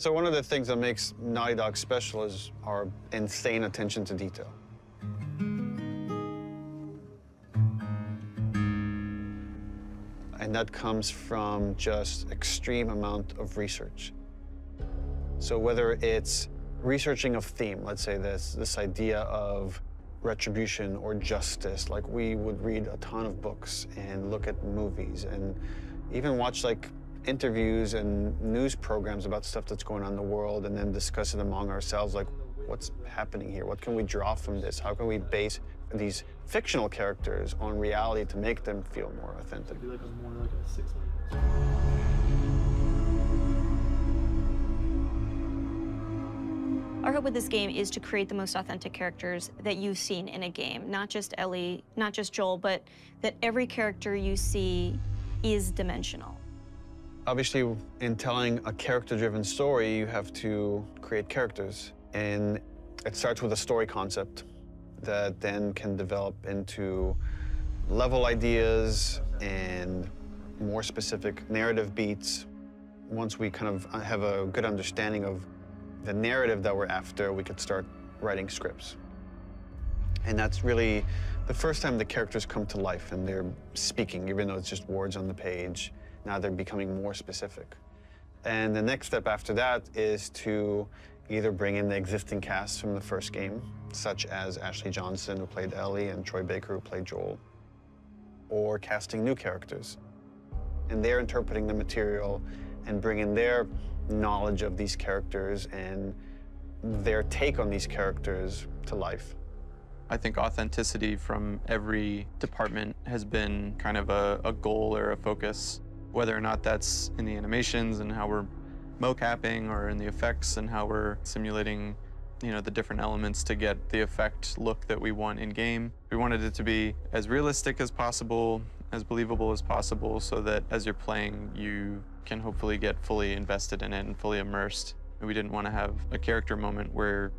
So one of the things that makes Naughty Dog special is our insane attention to detail. And that comes from just extreme amount of research. So whether it's researching a theme, let's say this idea of retribution or justice, like we would read a ton of books and look at movies and even watch like interviews and news programs about stuff that's going on in the world and then discuss it among ourselves, like what's happening here? What can we draw from this? How can we base these fictional characters on reality to make them feel more authentic? Our hope with this game is to create the most authentic characters that you've seen in a game. Not just Ellie, not just Joel, but that every character you see is dimensional. Obviously, in telling a character-driven story, you have to create characters. And it starts with a story concept that then can develop into level ideas and more specific narrative beats. Once we kind of have a good understanding of the narrative that we're after, we could start writing scripts. And that's really the first time the characters come to life and they're speaking, even though it's just words on the page. Now they're becoming more specific. And the next step after that is to either bring in the existing cast from the first game, such as Ashley Johnson, who played Ellie, and Troy Baker, who played Joel, or casting new characters. And they're interpreting the material and bringing their knowledge of these characters and their take on these characters to life. I think authenticity from every department has been kind of a goal or a focus, whether or not that's in the animations and how we're mocapping or in the effects and how we're simulating, you know, the different elements to get the effect look that we want in game. We wanted it to be as realistic as possible, as believable as possible, so that as you're playing, you can hopefully get fully invested in it and fully immersed. And we didn't want to have a character moment where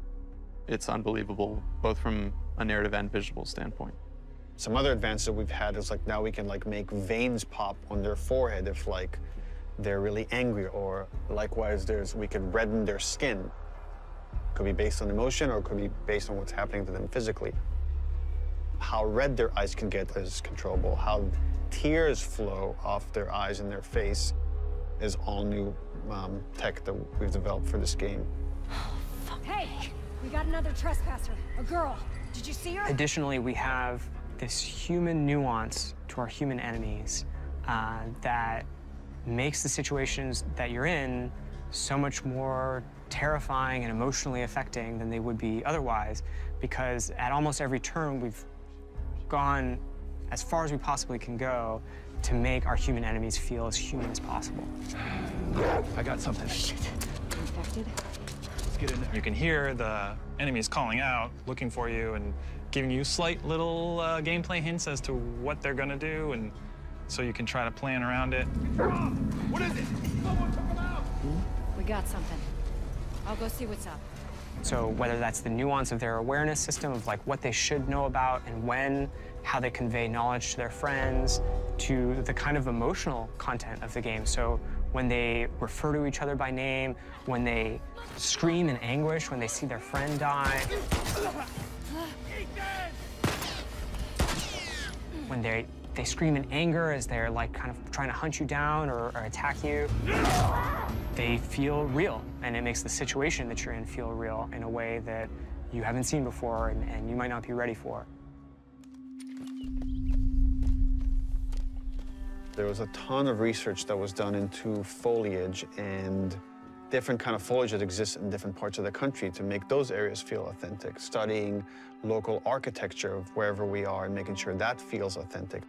it's unbelievable, both from a narrative and visual standpoint. Some other advances that we've had is like now we can like make veins pop on their forehead if like they're really angry, or likewise we could redden their skin. Could be based on emotion or it could be based on what's happening to them physically. How red their eyes can get is controllable. How tears flow off their eyes and their face is all new tech that we've developed for this game. Hey, we got another trespasser, a girl. Did you see her? Additionally, we have this human nuance to our human enemies that makes the situations that you're in so much more terrifying and emotionally affecting than they would be otherwise, because at almost every turn we've gone as far as we possibly can go to make our human enemies feel as human as possible. I got something. Shit. Infected? Let's get in there. You can hear the enemies calling out, looking for you, and giving you slight little gameplay hints as to what they're gonna do, and so you can try to plan around it. What is it? Someone come out! We got something. I'll go see what's up. So whether that's the nuance of their awareness system of like what they should know about and when, how they convey knowledge to their friends, to the kind of emotional content of the game. So when they refer to each other by name, when they scream in anguish when they see their friend die, when they scream in anger as they're like kind of trying to hunt you down or attack you. They feel real, and it makes the situation that you're in feel real in a way that you haven't seen before and you might not be ready for. There was a ton of research that was done into foliage and different kind of foliage that exists in different parts of the country to make those areas feel authentic, studying local architecture of wherever we are and making sure that feels authentic.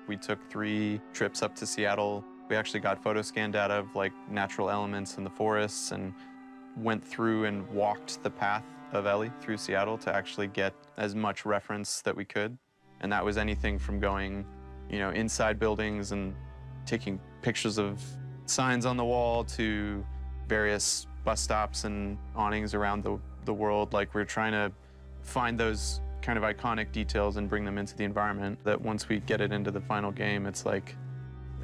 We took 3 trips up to Seattle. We actually got photo scan data of like natural elements in the forests and went through and walked the path of Ellie through Seattle to actually get as much reference that we could. And that was anything from going, you know, inside buildings and taking pictures of signs on the wall to various bus stops and awnings around the world. Like, we're trying to find those kind of iconic details and bring them into the environment, that once we get it into the final game, it's like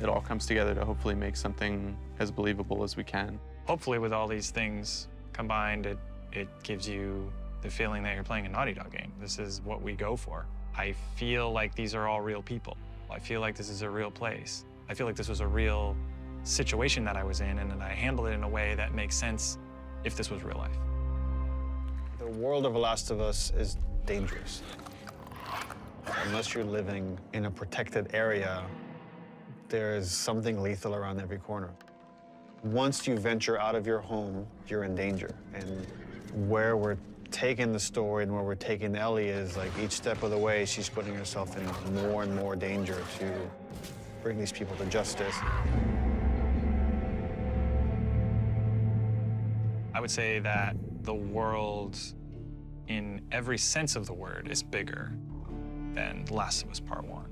it all comes together to hopefully make something as believable as we can. Hopefully with all these things combined, it gives you the feeling that you're playing a Naughty Dog game. This is what we go for. I feel like these are all real people. I feel like this is a real place. I feel like this was a real situation that I was in, and I handled it in a way that makes sense if this was real life. The world of The Last of Us is dangerous. Unless you're living in a protected area, there's something lethal around every corner. Once you venture out of your home, you're in danger. And where we're taking the story and where we're taking Ellie is like each step of the way, she's putting herself in more and more danger to bring these people to justice. I would say that the world, in every sense of the word, is bigger than Last of Us Part 1.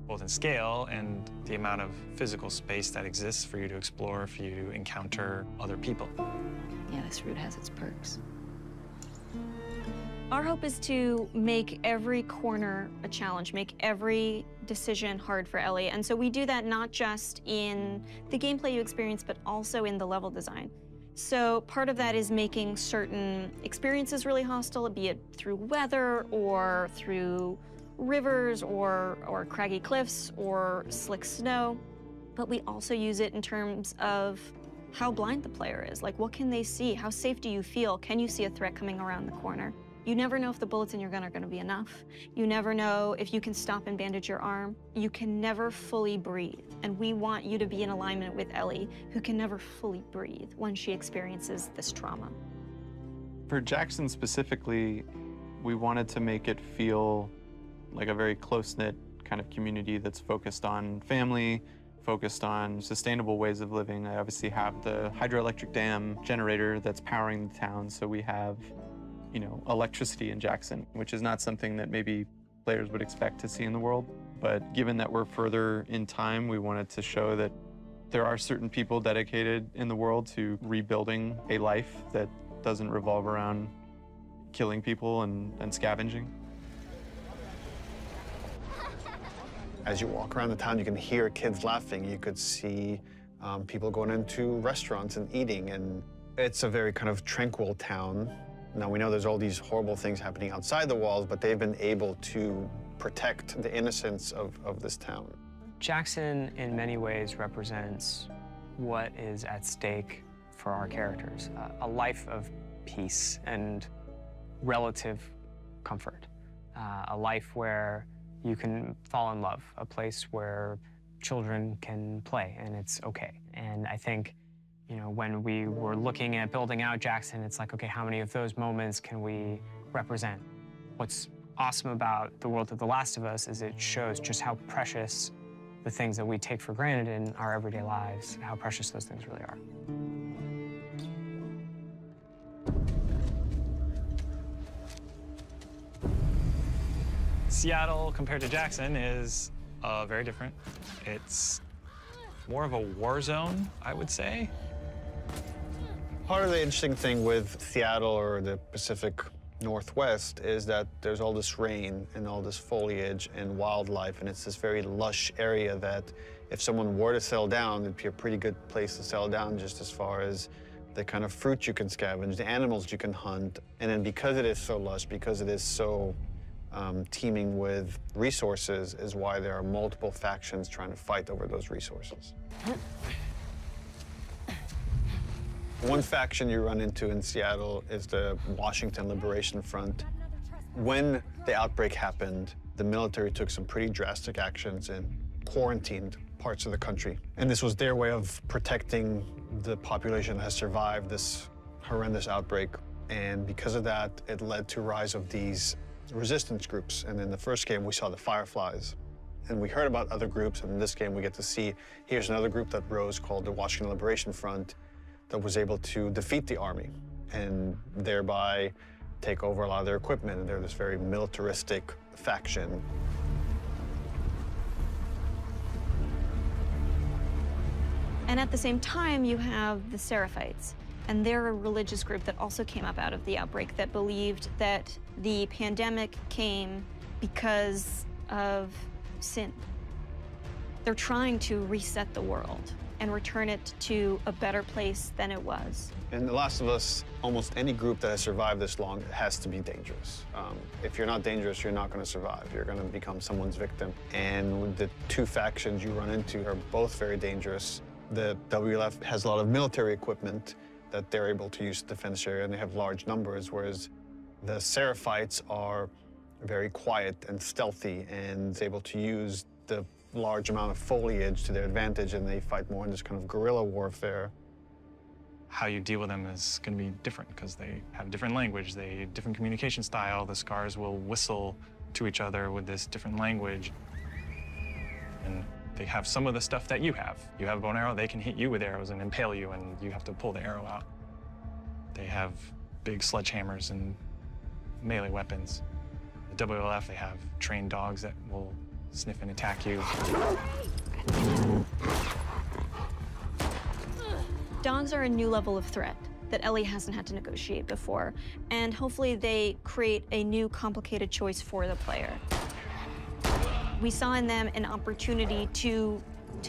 Both in scale and the amount of physical space that exists for you to explore, for you to encounter other people. Yeah, this route has its perks. Our hope is to make every corner a challenge, make every decision hard for Ellie. And so we do that not just in the gameplay you experience, but also in the level design. So part of that is making certain experiences really hostile, be it through weather or through rivers or craggy cliffs or slick snow. But we also use it in terms of how blind the player is. Like, what can they see? How safe do you feel? Can you see a threat coming around the corner? You never know if the bullets in your gun are going to be enough. You never know if you can stop and bandage your arm. You can never fully breathe. And we want you to be in alignment with Ellie, who can never fully breathe when she experiences this trauma. For Jackson specifically, we wanted to make it feel like a very close-knit kind of community that's focused on family, focused on sustainable ways of living. I obviously have the hydroelectric dam generator that's powering the town, so we have, you know, electricity in Jackson, which is not something that maybe players would expect to see in the world. But given that we're further in time, we wanted to show that there are certain people dedicated in the world to rebuilding a life that doesn't revolve around killing people and scavenging. As you walk around the town, you can hear kids laughing. You could see people going into restaurants and eating, and it's a very kind of tranquil town. Now, we know there's all these horrible things happening outside the walls, but they've been able to protect the innocence of this town. Jackson, in many ways, represents what is at stake for our characters, a life of peace and relative comfort, a life where you can fall in love, a place where children can play and it's okay. And I think, you know, when we were looking at building out Jackson, it's like, okay, how many of those moments can we represent? What's awesome about the world of The Last of Us is it shows just how precious the things that we take for granted in our everyday lives, how precious those things really are. Seattle, compared to Jackson, is very different. It's more of a war zone, I would say. Part of the interesting thing with Seattle or the Pacific Northwest is that there's all this rain and all this foliage and wildlife, and it's this very lush area that if someone were to settle down, it'd be a pretty good place to settle down, just as far as the kind of fruit you can scavenge, the animals you can hunt. And then because it is so lush, because it is so teeming with resources, is why there are multiple factions trying to fight over those resources. One faction you run into in Seattle is the Washington Liberation Front. When the outbreak happened, the military took some pretty drastic actions and quarantined parts of the country. And this was their way of protecting the population that has survived this horrendous outbreak. And because of that, it led to rise of these resistance groups. And in the first game, we saw the Fireflies. And we heard about other groups, and in this game, we get to see, here's another group that rose called the Washington Liberation Front that was able to defeat the army and thereby take over a lot of their equipment. And they're this very militaristic faction. And at the same time, you have the Seraphites. And they're a religious group that also came up out of the outbreak that believed that the pandemic came because of sin. They're trying to reset the world. and return it to a better place than it was. In The Last of Us, almost any group that has survived this long has to be dangerous. If you're not dangerous, you're not going to survive. You're going to become someone's victim. And the two factions you run into are both very dangerous. The WLF has a lot of military equipment that they're able to use to defend this area, and they have large numbers, whereas the Seraphites are very quiet and stealthy and able to use the large amount of foliage to their advantage, and they fight more in this kind of guerrilla warfare. How you deal with them is going to be different because they have different language, different communication style. The scars will whistle to each other with this different language. And they have some of the stuff that you have. You have a bow and arrow, they can hit you with arrows and impale you, and you have to pull the arrow out. They have big sledgehammers and melee weapons. The WLF, they have trained dogs that will sniff and attack you. Dogs are a new level of threat that Ellie hasn't had to negotiate before, and hopefully they create a new complicated choice for the player. We saw in them an opportunity to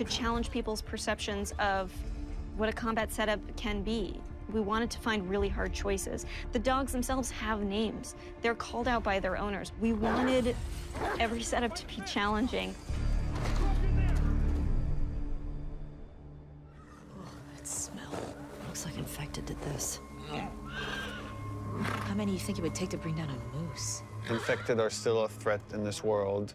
challenge people's perceptions of what a combat setup can be. We wanted to find really hard choices. The dogs themselves have names. They're called out by their owners. We wanted every setup to be challenging. That smell. Looks like Infected did this. How many do you think it would take to bring down a moose? Infected are still a threat in this world.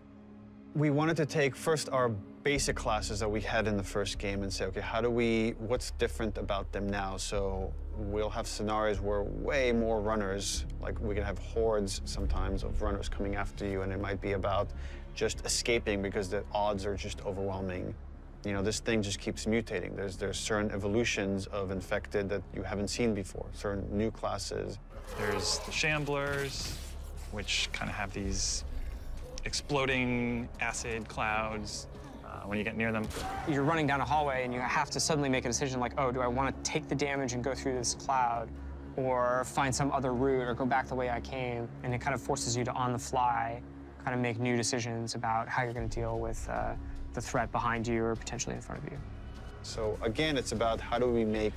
We wanted to take first our basic classes that we had in the first game and say, okay, what's different about them now? So we'll have scenarios where way more runners, like we can have hordes sometimes of runners coming after you, and it might be about just escaping because the odds are just overwhelming. You know, this thing just keeps mutating. There's certain evolutions of Infected that you haven't seen before, certain new classes. There's the Shamblers, which kind of have these exploding acid clouds when you get near them. You're running down a hallway and you have to suddenly make a decision like, oh, do I want to take the damage and go through this cloud or find some other route or go back the way I came? And it kind of forces you to, on the fly, kind of make new decisions about how you're going to deal with the threat behind you or potentially in front of you. So again, it's about how do we make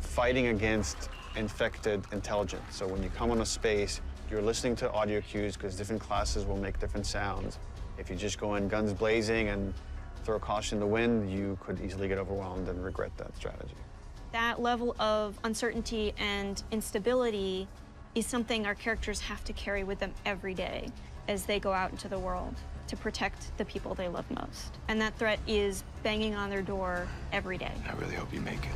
fighting against Infected intelligent. So when you come on a space, you're listening to audio cues because different classes will make different sounds. If you just go in guns blazing and throw caution in the wind, you could easily get overwhelmed and regret that strategy. That level of uncertainty and instability is something our characters have to carry with them every day as they go out into the world to protect the people they love most. And that threat is banging on their door every day. I really hope you make it.